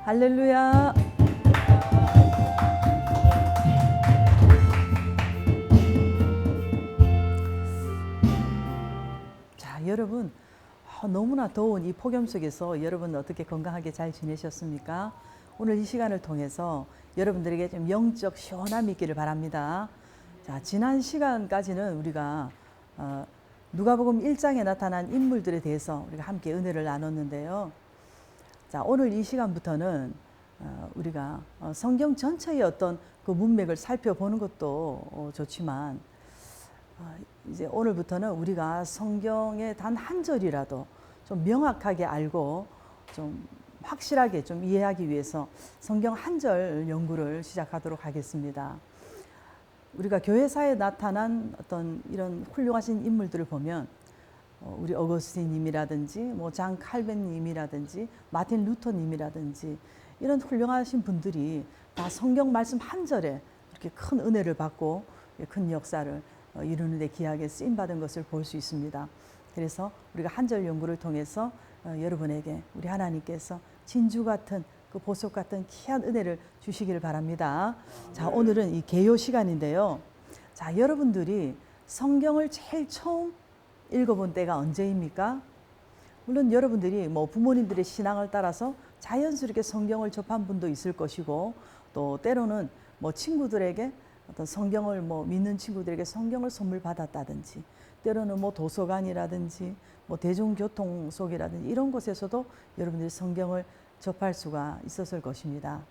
할렐루야. 자, 여러분, 너무나 더운 이 폭염 속에서 여러분 어떻게 건강하게 잘 지내셨습니까? 오늘 이 시간을 통해서 여러분들에게 좀 영적 시원함이 있기를 바랍니다. 자, 지난 시간까지는 우리가 누가복음 1장에 나타난 인물들에 대해서 우리가 함께 은혜를 나눴는데요. 자, 오늘 이 시간부터는 우리가 성경 전체의 어떤 그 문맥을 살펴보는 것도 좋지만 이제 오늘부터는 우리가 성경의 단 한 절이라도 좀 명확하게 알고 좀 확실하게 좀 이해하기 위해서 성경 한 절 연구를 시작하도록 하겠습니다. 우리가 교회사에 나타난 어떤 이런 훌륭하신 인물들을 보면 우리 어거스틴님이라든지 뭐 장 칼빈님이라든지 마틴 루터님이라든지 이런 훌륭하신 분들이 다 성경 말씀 한 절에 이렇게 큰 은혜를 받고 큰 역사를 이루는 데 귀하게 쓰임 받은 것을 볼 수 있습니다. 그래서 우리가 한 절 연구를 통해서 여러분에게 우리 하나님께서 진주 같은 그 보석 같은 귀한 은혜를 주시기를 바랍니다. 자, 오늘은 이 개요 시간인데요. 자, 여러분들이 성경을 제일 처음 읽어본 때가 언제입니까? 물론 여러분들이 뭐 부모님들의 신앙을 따라서 자연스럽게 성경을 접한 분도 있을 것이고, 또 때로는 뭐 친구들에게 어떤 성경을 뭐 믿는 친구들에게 성경을 선물 받았다든지, 때로는 뭐 도서관이라든지 뭐 대중교통 속이라든지 이런 곳에서도 여러분들이 성경을 접할 수가 있었을 것입니다.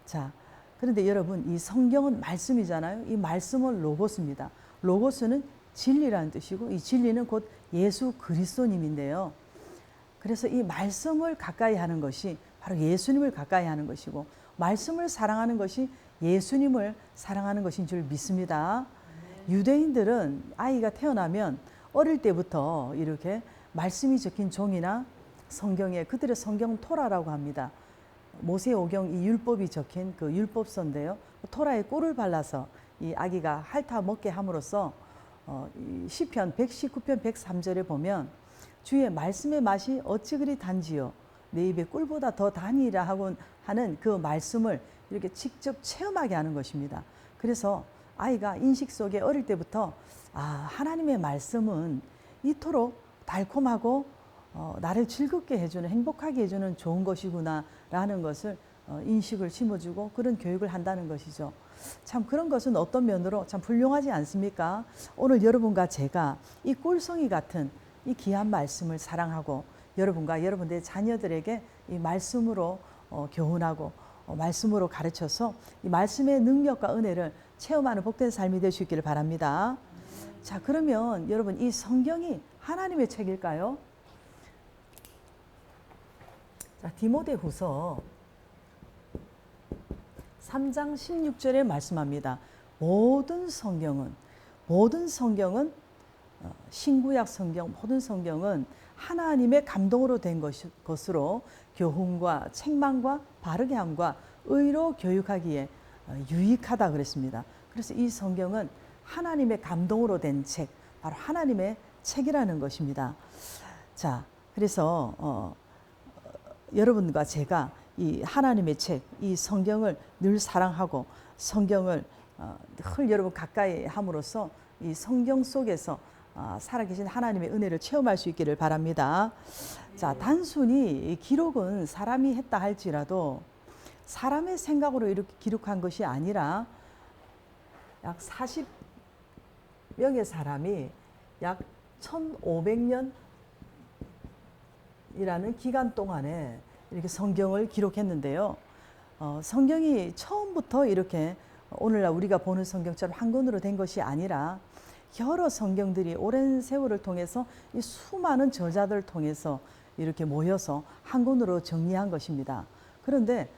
자, 그런데 여러분, 이 성경은 말씀이잖아요. 이 말씀은 로고스입니다. 로고스는 진리라는 뜻이고, 이 진리는 곧 예수 그리스도님인데요. 그래서 이 말씀을 가까이 하는 것이 바로 예수님을 가까이 하는 것이고, 말씀을 사랑하는 것이 예수님을 사랑하는 것인 줄 믿습니다. 유대인들은 아이가 태어나면 어릴 때부터 이렇게 말씀이 적힌 종이나 성경에, 그들의 성경 토라라고 합니다. 모세오경 이 율법이 적힌 그 율법서인데요. 토라에 꿀을 발라서 이 아기가 핥아 먹게 함으로써 시편 119편 103절에 보면 주의 말씀의 맛이 어찌 그리 단지요 내 입에 꿀보다 더 다니라 하고 하는 그 말씀을 이렇게 직접 체험하게 하는 것입니다. 그래서 아이가 인식 속에 어릴 때부터 하나님의 말씀은 이토록 달콤하고 나를 즐겁게 해주는, 행복하게 해주는 좋은 것이구나 라는 것을 인식을 심어주고 그런 교육을 한다는 것이죠. 참 그런 것은 어떤 면으로 참 훌륭하지 않습니까? 오늘 여러분과 제가 이 꿀송이 같은 이 귀한 말씀을 사랑하고 여러분과 여러분들의 자녀들에게 이 말씀으로 교훈하고 말씀으로 가르쳐서 이 말씀의 능력과 은혜를 체험하는 복된 삶이 될 수 있기를 바랍니다. 자, 그러면 여러분, 이 성경이 하나님의 책일까요? 자, 디모데후서 3장 16절에 말씀합니다. 모든 성경은 신구약 성경, 모든 성경은 하나님의 감동으로 된 것으로 교훈과 책망과 바르게 함과 의로 교육하기에 유익하다 그랬습니다. 그래서 이 성경은 하나님의 감동으로 된 책, 바로 하나님의 책이라는 것입니다. 자, 그래서 여러분과 제가 이 하나님의 책, 이 성경을 늘 사랑하고 성경을 늘 여러분 가까이 함으로써 이 성경 속에서 살아계신 하나님의 은혜를 체험할 수 있기를 바랍니다. 자, 단순히 기록은 사람이 했다 할지라도 사람의 생각으로 이렇게 기록한 것이 아니라 약 40명의 사람이 약 1500년이라는 기간 동안에 이렇게 성경을 기록했는데요. 성경이 처음부터 이렇게 오늘날 우리가 보는 성경처럼 한 권으로 된 것이 아니라 여러 성경들이 오랜 세월을 통해서 이 수많은 저자들을 통해서 이렇게 모여서 한 권으로 정리한 것입니다. 그런데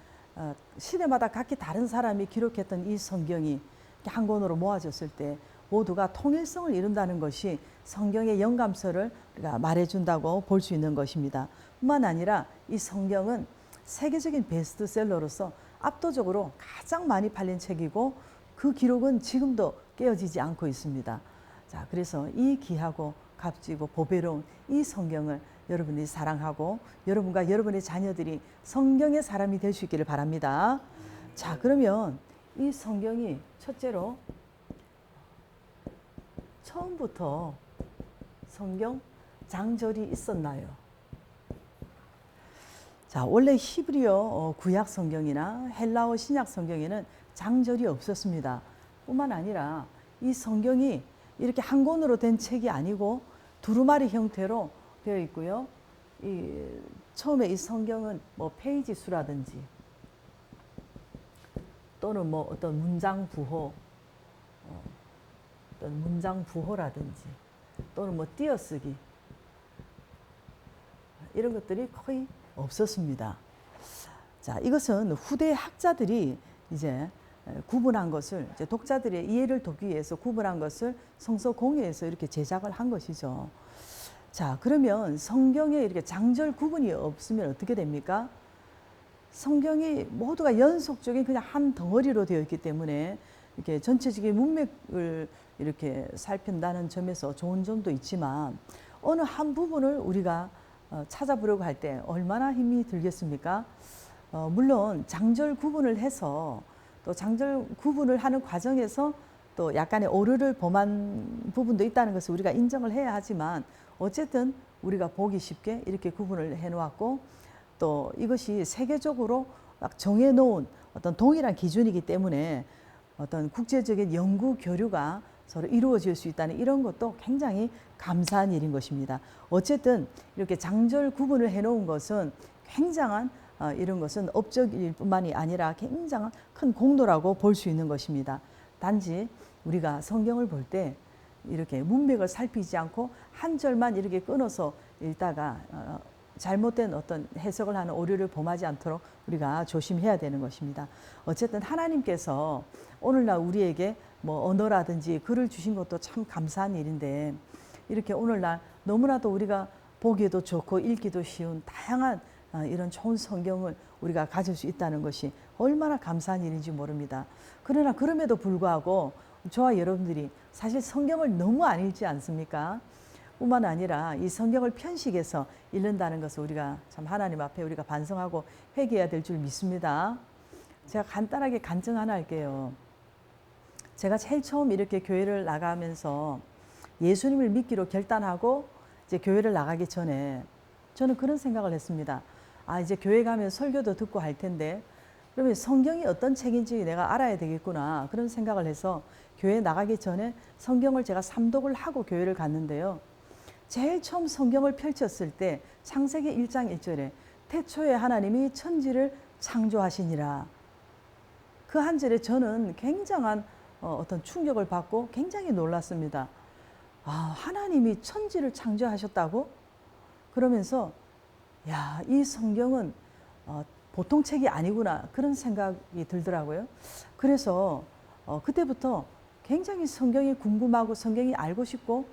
시대마다 각기 다른 사람이 기록했던 이 성경이 한 권으로 모아졌을 때 모두가 통일성을 이룬다는 것이 성경의 영감서를 우리가 말해준다고 볼 수 있는 것입니다. 뿐만 아니라 이 성경은 세계적인 베스트셀러로서 압도적으로 가장 많이 팔린 책이고 그 기록은 지금도 깨어지지 않고 있습니다. 자, 그래서 이 귀하고 값지고 보배로운 이 성경을 여러분이 사랑하고 여러분과 여러분의 자녀들이 성경의 사람이 될 수 있기를 바랍니다. 자, 그러면 이 성경이 첫째로 처음부터 성경 장절이 있었나요? 자, 원래 히브리어 구약 성경이나 헬라어 신약 성경에는 장절이 없었습니다. 뿐만 아니라 이 성경이 이렇게 한 권으로 된 책이 아니고 두루마리 형태로 되어 있고요. 처음에 이 성경은 뭐 페이지 수라든지 또는 뭐 어떤 문장 부호라든지 또는 뭐 띄어쓰기 이런 것들이 거의 없었습니다. 자, 이것은 후대 학자들이 이제 구분한 것을, 이제 독자들의 이해를 돕기 위해서 구분한 것을 성서 공예에서 이렇게 제작을 한 것이죠. 자, 그러면 성경에 이렇게 장절 구분이 없으면 어떻게 됩니까? 성경이 모두가 연속적인 그냥 한 덩어리로 되어 있기 때문에 이렇게 전체적인 문맥을 이렇게 살핀다는 점에서 좋은 점도 있지만 어느 한 부분을 우리가 찾아보려고 할 때 얼마나 힘이 들겠습니까? 물론 장절 구분을 해서 또 장절 구분을 하는 과정에서 또 약간의 오류를 범한 부분도 있다는 것을 우리가 인정을 해야 하지만 어쨌든 우리가 보기 쉽게 이렇게 구분을 해놓았고 또 이것이 세계적으로 막 정해놓은 어떤 동일한 기준이기 때문에 어떤 국제적인 연구 교류가 서로 이루어질 수 있다는 이런 것도 굉장히 감사한 일인 것입니다. 어쨌든 이렇게 장절 구분을 해놓은 것은 굉장한 이런 것은 업적일 뿐만이 아니라 굉장한 큰 공로라고 볼 수 있는 것입니다. 단지 우리가 성경을 볼 때 이렇게 문맥을 살피지 않고 한 절만 이렇게 끊어서 읽다가 잘못된 어떤 해석을 하는 오류를 범하지 않도록 우리가 조심해야 되는 것입니다. 어쨌든 하나님께서 오늘날 우리에게 뭐 언어라든지 글을 주신 것도 참 감사한 일인데 이렇게 오늘날 너무나도 우리가 보기에도 좋고 읽기도 쉬운 다양한 이런 좋은 성경을 우리가 가질 수 있다는 것이 얼마나 감사한 일인지 모릅니다. 그러나 그럼에도 불구하고 저와 여러분들이 사실 성경을 너무 안 읽지 않습니까? 뿐만 아니라 이 성경을 편식해서 읽는다는 것을 우리가 참 하나님 앞에 우리가 반성하고 회개해야 될 줄 믿습니다. 제가 간단하게 간증 하나 할게요. 제가 제일 처음 이렇게 교회를 나가면서 예수님을 믿기로 결단하고 이제 교회를 나가기 전에 저는 그런 생각을 했습니다. 아, 이제 교회 가면 설교도 듣고 할 텐데 그러면 성경이 어떤 책인지 내가 알아야 되겠구나 그런 생각을 해서 교회 나가기 전에 성경을 제가 삼독을 하고 교회를 갔는데요. 제일 처음 성경을 펼쳤을 때 창세기 1장 1절에 태초에 하나님이 천지를 창조하시니라. 그 한 절에 저는 굉장한 어떤 충격을 받고 굉장히 놀랐습니다. 아, 하나님이 천지를 창조하셨다고? 그러면서 야, 이 성경은 보통 책이 아니구나 그런 생각이 들더라고요. 그래서 그때부터 굉장히 성경이 궁금하고 성경이 알고 싶고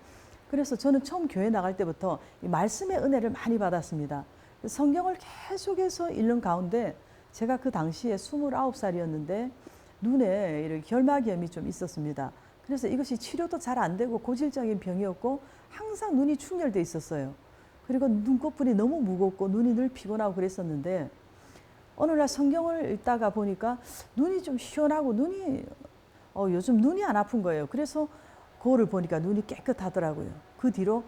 그래서 저는 처음 교회 나갈 때부터 이 말씀의 은혜를 많이 받았습니다. 성경을 계속해서 읽는 가운데 제가 그 당시에 29살이었는데 눈에 이렇게 결막염이 좀 있었습니다. 그래서 이것이 치료도 잘 안 되고 고질적인 병이었고 항상 눈이 충혈돼 있었어요. 그리고 눈꺼풀이 너무 무겁고 눈이 늘 피곤하고 그랬었는데 어느 날 성경을 읽다가 보니까 눈이 좀 시원하고 눈이 요즘 눈이 안 아픈 거예요. 그래서 거울을 보니까 눈이 깨끗하더라고요. 그 뒤로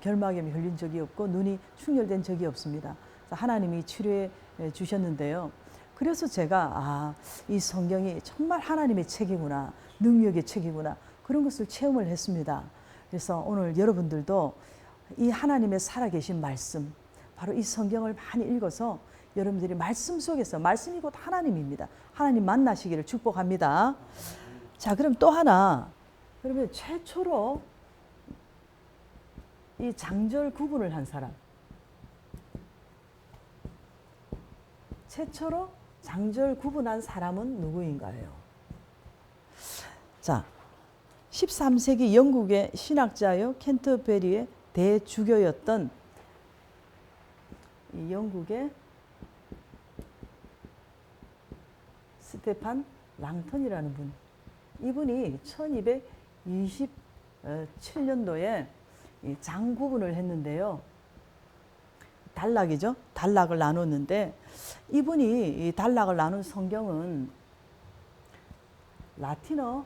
결막염이 걸린 적이 없고 눈이 충혈된 적이 없습니다. 하나님이 치료해 주셨는데요. 그래서 제가 이 성경이 정말 하나님의 책이구나, 능력의 책이구나 그런 것을 체험을 했습니다. 그래서 오늘 여러분들도 이 하나님의 살아계신 말씀, 바로 이 성경을 많이 읽어서 여러분들이 말씀 속에서, 말씀이 곧 하나님입니다. 하나님 만나시기를 축복합니다. 자, 그럼 또 하나, 그러면 최초로 이 장절 구분을 한 사람, 최초로 장절 구분한 사람은 누구인가요? 자, 13세기 영국의 신학자요 캔터베리의 대주교였던 이 영국의 스테판 랑턴이라는 분, 이분이 1227년도에 장 구분을 했는데요. 단락이죠. 단락을 나눴는데 이분이 이 단락을 나눈 성경은 라틴어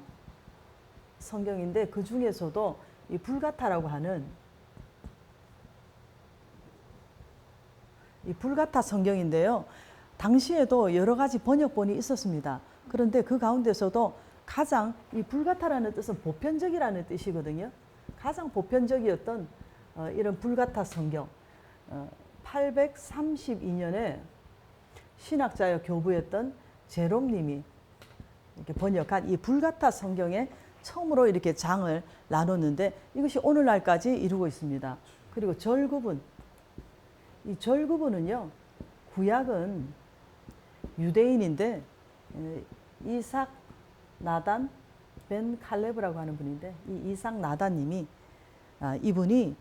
성경인데 그 중에서도 이 불가타라고 하는 이 불가타 성경인데요. 당시에도 여러 가지 번역본이 있었습니다. 그런데 그 가운데서도 가장 이 불가타라는 뜻은 보편적이라는 뜻이거든요. 가장 보편적이었던 이런 불가타 성경 832년에 신학자여 교부였던 제롬님이 이렇게 번역한 이 불가타 성경에 처음으로 이렇게 장을 나눴는데 이것이 오늘날까지 이루고 있습니다. 그리고 절구분, 이 절구분은요, 구약은 유대인인데 이삭 나단 벤 칼레브라고 하는 분인데 이 이삭 나단님이 이분이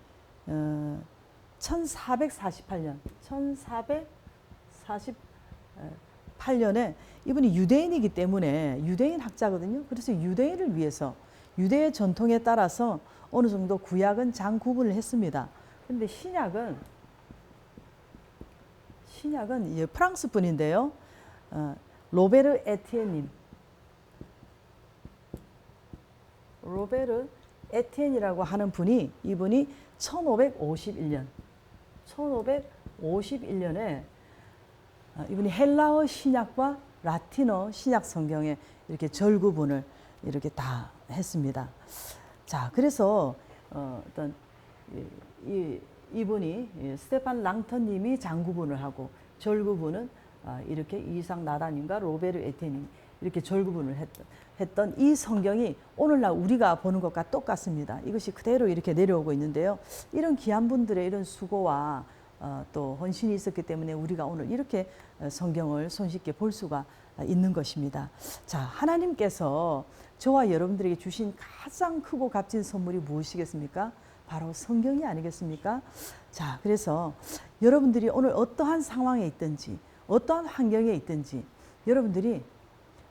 1448년에 이분이 유대인이기 때문에 유대인 학자거든요. 그래서 유대인을 위해서 유대의 전통에 따라서 어느 정도 구약은 장 구분을 했습니다. 그런데 신약은 프랑스 분인데요. 로베르 에티엔님. 로베르 에티엔이라고 하는 분이 이분이 1551년에 이분이 헬라어 신약과 라틴어 신약 성경에 이렇게 절구분을 이렇게 다 했습니다. 자, 그래서 어떤 이분이 스테판 랑턴님이 장구분을 하고 절구분은 이렇게 이삭 나단님과 로베르 에티엔님 이렇게 절구분을 했던 이 성경이 오늘날 우리가 보는 것과 똑같습니다. 이것이 그대로 이렇게 내려오고 있는데요. 이런 귀한 분들의 이런 수고와 또 헌신이 있었기 때문에 우리가 오늘 이렇게 성경을 손쉽게 볼 수가 있는 것입니다. 자, 하나님께서 저와 여러분들에게 주신 가장 크고 값진 선물이 무엇이겠습니까? 바로 성경이 아니겠습니까? 자, 그래서 여러분들이 오늘 어떠한 상황에 있든지 어떠한 환경에 있든지 여러분들이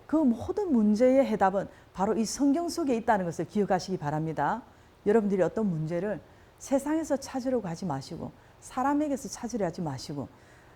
그 모든 문제의 해답은 바로 이 성경 속에 있다는 것을 기억하시기 바랍니다. 여러분들이 어떤 문제를 세상에서 찾으려고 하지 마시고 사람에게서 찾으려 하지 마시고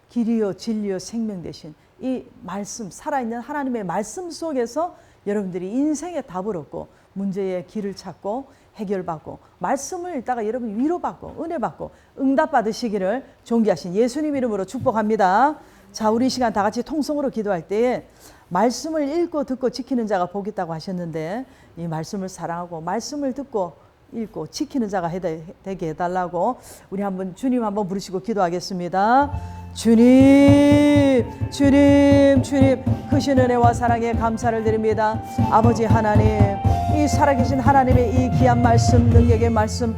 길이요 진리요 생명 되신 이 말씀, 살아있는 하나님의 말씀 속에서 여러분들이 인생의 답을 얻고 문제의 길을 찾고 해결받고 말씀을 읽다가 여러분 위로받고 은혜받고 응답받으시기를 존귀하신 예수님 이름으로 축복합니다. 자, 우리 시간 다 같이 통성으로 기도할 때에 말씀을 읽고 듣고 지키는 자가 복 있다고 하셨는데 이 말씀을 사랑하고 말씀을 듣고 읽고 지키는 자가 되게 해달라고 우리 한번 주님 한번 부르시고 기도하겠습니다. 주님, 주님, 주님, 크신 은혜와 사랑에 감사를 드립니다. 아버지 하나님, 이 살아계신 하나님의 이 귀한 말씀, 능력의 말씀